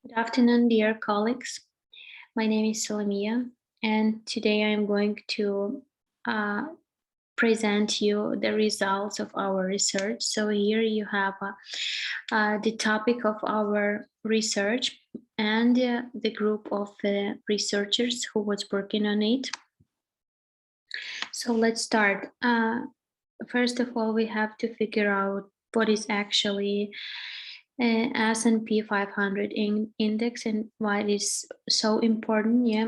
Good afternoon, dear colleagues. My name is Solomiya, and today I am going to present you the results of our research. So here you have the topic of our research and the group of researchers who was working on it. So let's start. First of all, we have to figure out what is actually S&P 500 index and why it is so important. Yeah,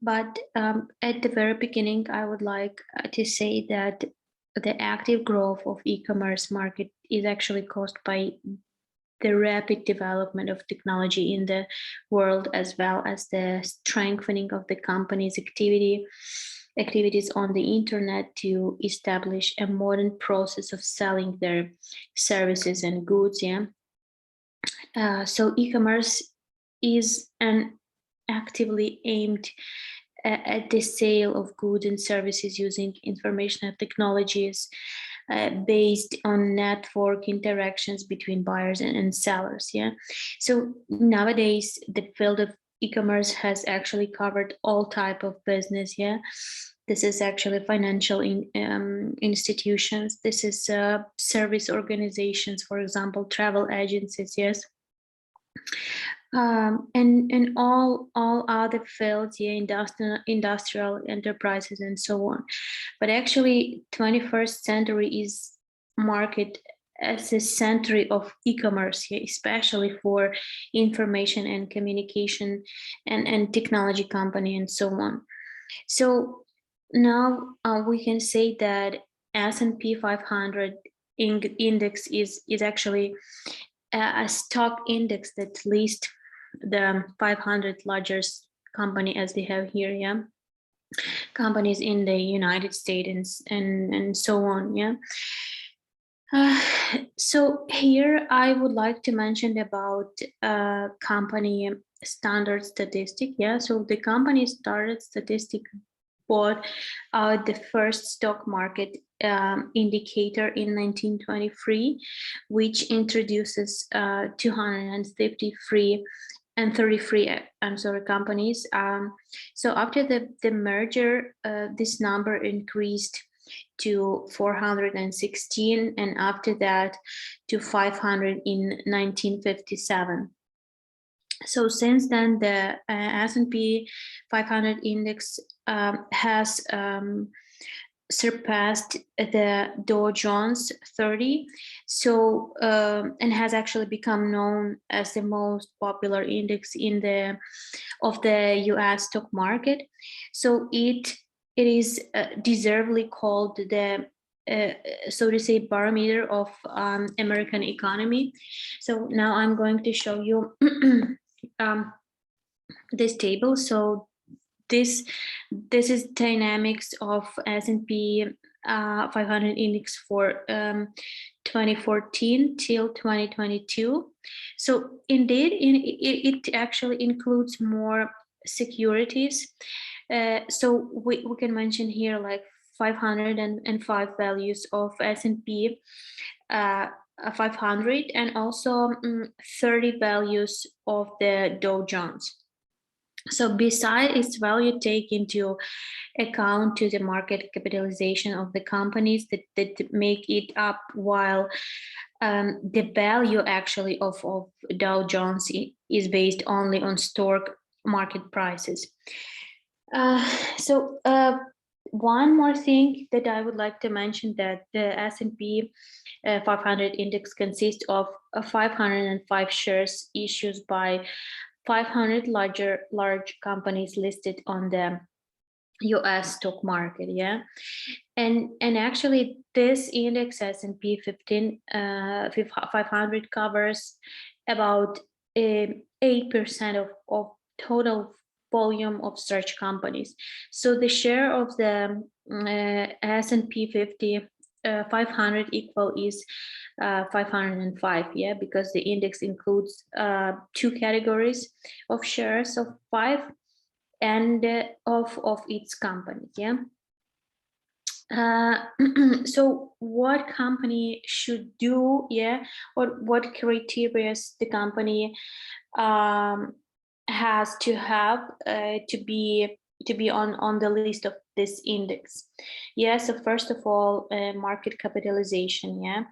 but at the very beginning, I would like to say that the active growth of e-commerce market is actually caused by the rapid development of technology in the world, as well as the strengthening of the company's activities on the internet to establish a modern process of selling their services and goods. Yeah. So e-commerce is an actively aimed at the sale of goods and services using information technologies based on network interactions between buyers and sellers. Yeah. So nowadays the field of e-commerce has actually covered all type of business. Yeah. This is actually financial institutions. This is service organizations, for example, travel agencies. Yes. And all other fields, yeah, industrial enterprises and so on. But actually, 21st century is marked as a century of e-commerce, yeah, especially for information and communication and technology company and so on. So now we can say that S&P 500 index is actually a stock index that lists the 500 largest company, as they have here, yeah, companies in the United States and so on. Yeah. So here I would like to mention about company standard statistic. Yeah, so the company standard statistic bought out the first stock market indicator in 1923, which introduces 253 and 33 companies. So after the merger, this number increased to 416, and after that to 500 in 1957. So since then, the S&P 500 index has surpassed the Dow Jones 30, so and has actually become known as the most popular index of the U.S. stock market. So it is deservedly called the so to say barometer of American economy. So now I'm going to show you this table. So this is dynamics of S&P 500 index for 2014 till 2022. So indeed, it actually includes more securities. So we can mention here like 505 values of S&P 500 and also 30 values of the Dow Jones. So besides its value, take into account to the market capitalization of the companies that make it up, while the value actually of Dow Jones is based only on stock market prices. So one more thing that I would like to mention, that the S&P 500 index consists of 505 shares issued by 500 large companies listed on the U.S. stock market. Yeah, and actually this index S&P 500 covers about 8% of total volume of such companies. So the share of the S&P 500 equal is 505, yeah, because the index includes two categories of shares of 5 and of its companies. Yeah. So what company should do, yeah, or what criteria the company has to have to be on the list of this index. Yeah, so first of all, market capitalization, yeah,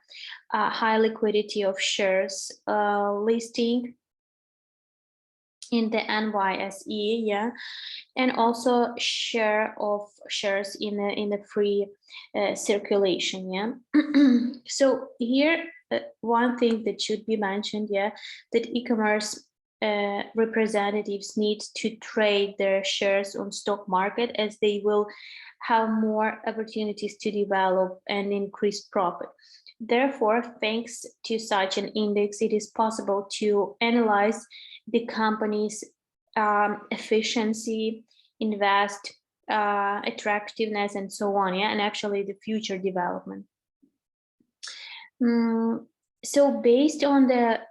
high liquidity of shares, listing in the NYSE, yeah, and also share of shares in the free circulation, yeah. So here, one thing that should be mentioned, yeah, that e-commerce representatives need to trade their shares on stock market, as they will have more opportunities to develop and increase profit. Therefore, thanks to such an index, it is possible to analyze the company's efficiency, invest, attractiveness, and so on, yeah, and actually the future development. So based on the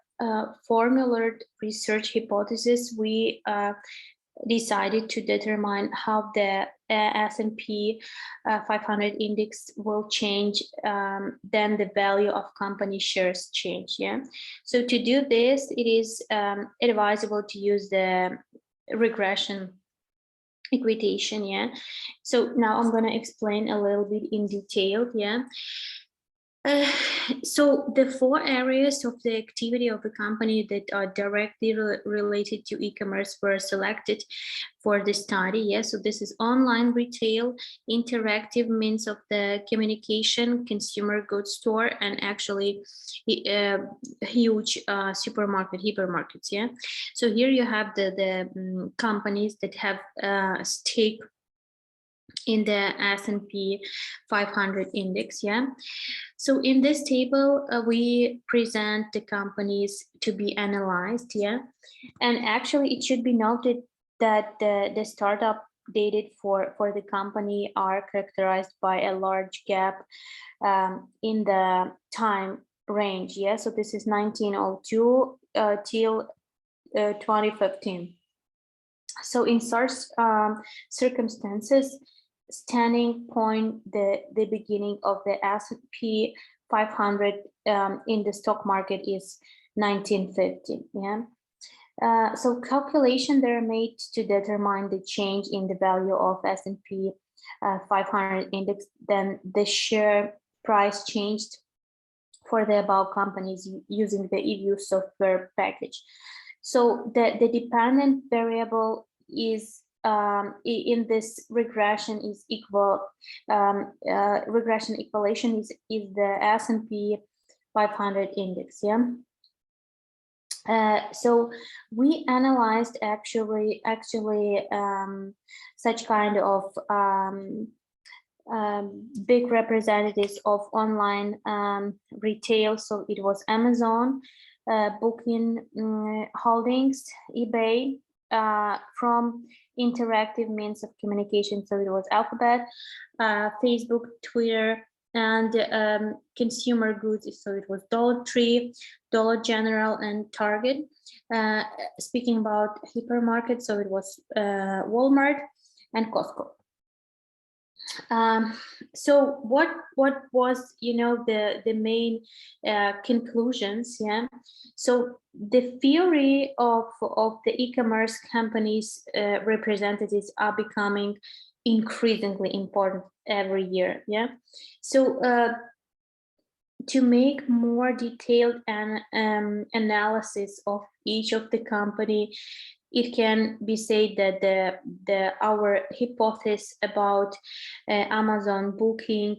formulated research hypothesis, we decided to determine how the S&P 500 index will change, then the value of company shares change, yeah. So to do this, it is advisable to use the regression equation, yeah. So now I'm going to explain a little bit in detail, yeah. So the 4 areas of the activity of the company that are directly related to e-commerce were selected for the study. Yes, so this is online retail, interactive means of the communication, consumer goods store, and actually huge supermarket, hypermarkets. Yeah, so here you have the companies that have stake in the S&P 500 index, yeah. So in this table, we present the companies to be analyzed, yeah. And actually, it should be noted that the startup dated for the company are characterized by a large gap in the time range, yeah. So this is 1902 till 2015. So in such circumstances, standing point, the beginning of the S&P 500 in the stock market is 1950, yeah. So calculation there made to determine the change in the value of S&P 500 index, then the share price changed for the above companies using the EU software package. So the dependent variable is in this regression is equal, regression equation is the S&P 500 index, yeah. So we analyzed actually such kind of big representatives of online retail. So it was Amazon, Booking Holdings, eBay, from interactive means of communication. So it was Alphabet, Facebook, Twitter, and consumer goods. So it was Dollar Tree, Dollar General, and Target. Speaking about hypermarket, so it was Walmart and Costco. So what was, you know, the main conclusions, yeah. So the theory of the e-commerce companies representatives are becoming increasingly important every year, yeah. So to make more detailed analysis of each of the company, it can be said that our hypothesis about Amazon, Booking,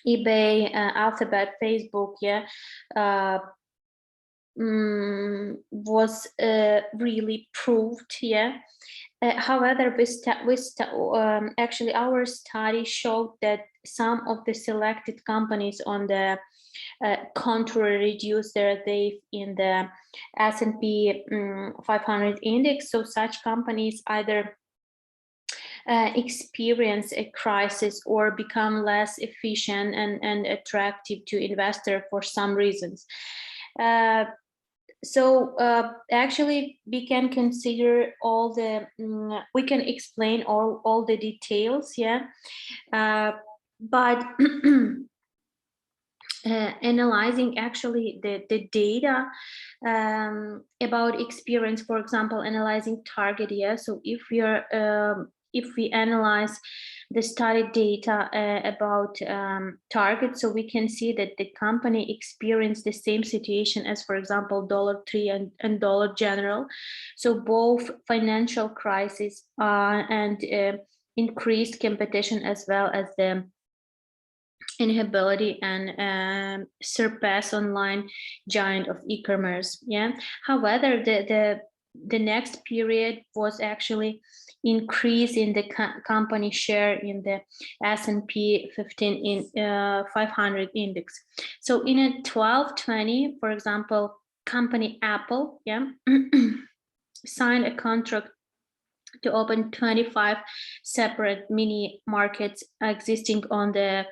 eBay, Alphabet, Facebook, yeah, was really proved, yeah. However, actually our study showed that some of the selected companies on the contrary reduced their weight in the S&P 500 index. So such companies either experience a crisis or become less efficient and attractive to investor for some reasons. So actually we can consider all the we can explain all the details, yeah, but analyzing actually the data about experience, for example, analyzing target, yeah. So if we analyze the study data about target, so we can see that the company experienced the same situation as, for example, Dollar Tree and Dollar General. So both financial crisis and increased competition, as well as the inability and surpass online giant of e-commerce, yeah. However, the next period was actually increase in the company share in the S&P 15 in 500 index. So in a 1220, for example, company Apple, yeah, signed a contract to open 25 separate mini markets existing on the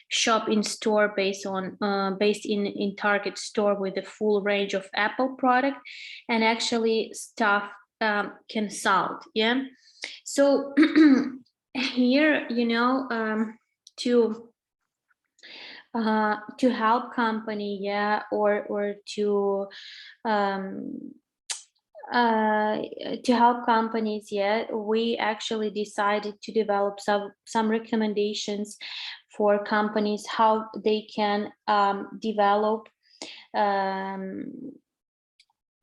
shop in store based in Target store with a full range of Apple product, and actually staff can sell, yeah. So here, you know, to help company, yeah, or um, to help companies, yeah, we actually decided to develop some recommendations for companies how they can develop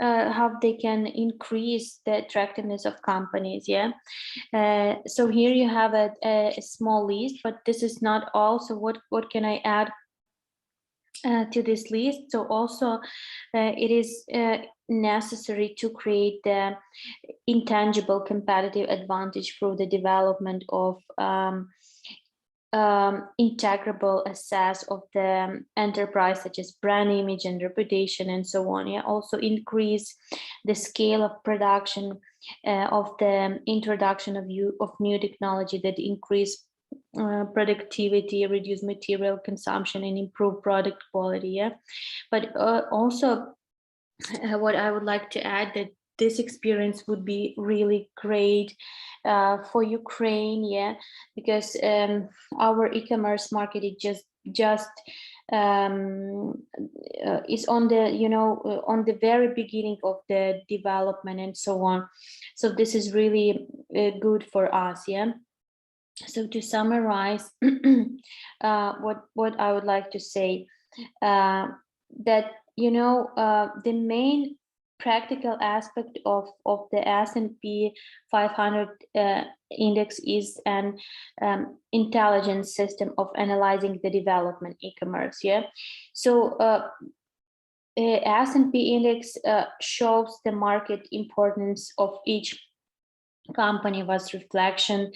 how they can increase the attractiveness of companies, yeah. So here you have a small list, but this is not all. So what can I add to this list? So also it is necessary to create the intangible competitive advantage through the development of integrable assess of the enterprise, such as brand image and reputation and so on, yeah. Also increase the scale of production of the introduction of new technology that increase productivity, reduce material consumption, and improve product quality, yeah. But also what I would like to add, that this experience would be really great for Ukraine, yeah, because our e-commerce market is just is on the, you know, on the very beginning of the development and so on. So this is really good for us, yeah. So to summarize, what I would like to say, that, you know, the main practical aspect of the S&P 500 index is an intelligent system of analyzing the development e-commerce, yeah. So S&P index shows the market importance of each company was reflection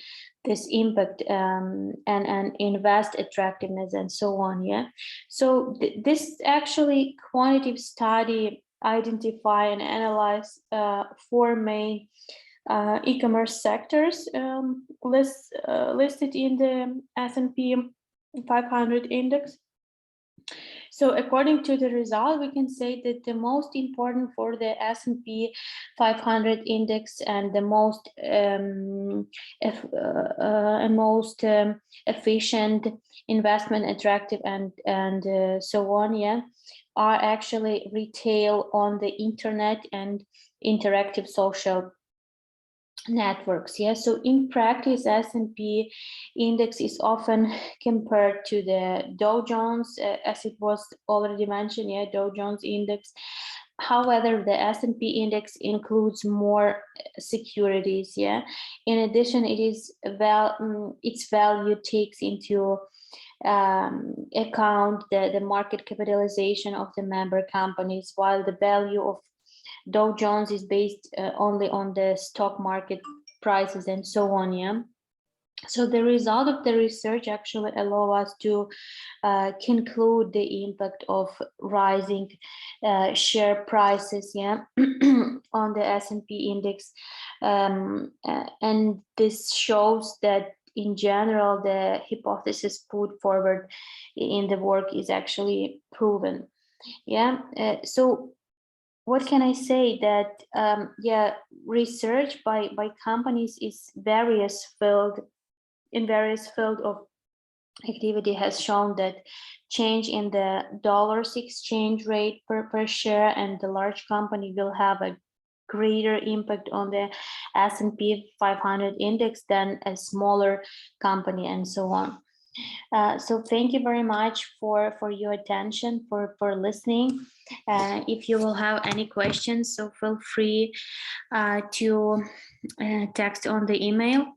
this impact and invest attractiveness and so on, yeah. So this actually quantitative study identify and analyze four main e-commerce sectors listed in the S&P 500 index. So according to the result, we can say that the most important for the S&P 500 index and the most efficient, investment attractive, and so on, yeah, are actually retail on the internet and interactive social networks, yeah. So in practice, S&P index is often compared to the Dow Jones, as it was already mentioned, yeah, Dow Jones index. However, the S&P index includes more securities, yeah. In addition, its value takes into account the market capitalization of the member companies, while the value of Dow Jones is based only on the stock market prices and so on, yeah. So the result of the research actually allow us to conclude the impact of rising share prices, yeah, on the S&P index, and this shows that in general the hypothesis put forward in the work is actually proven, yeah. So what can I say? That yeah, research by companies is various field of activity has shown that change in the dollar's exchange rate per share, and the large company will have a greater impact on the S&P 500 index than a smaller company, and so on. So thank you very much for your attention, for listening. If you will have any questions, so feel free to text on the email.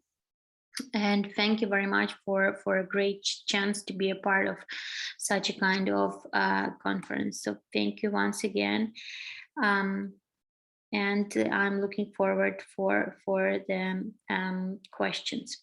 And thank you very much for a great chance to be a part of such a kind of conference. So thank you once again. And I'm looking forward for the questions.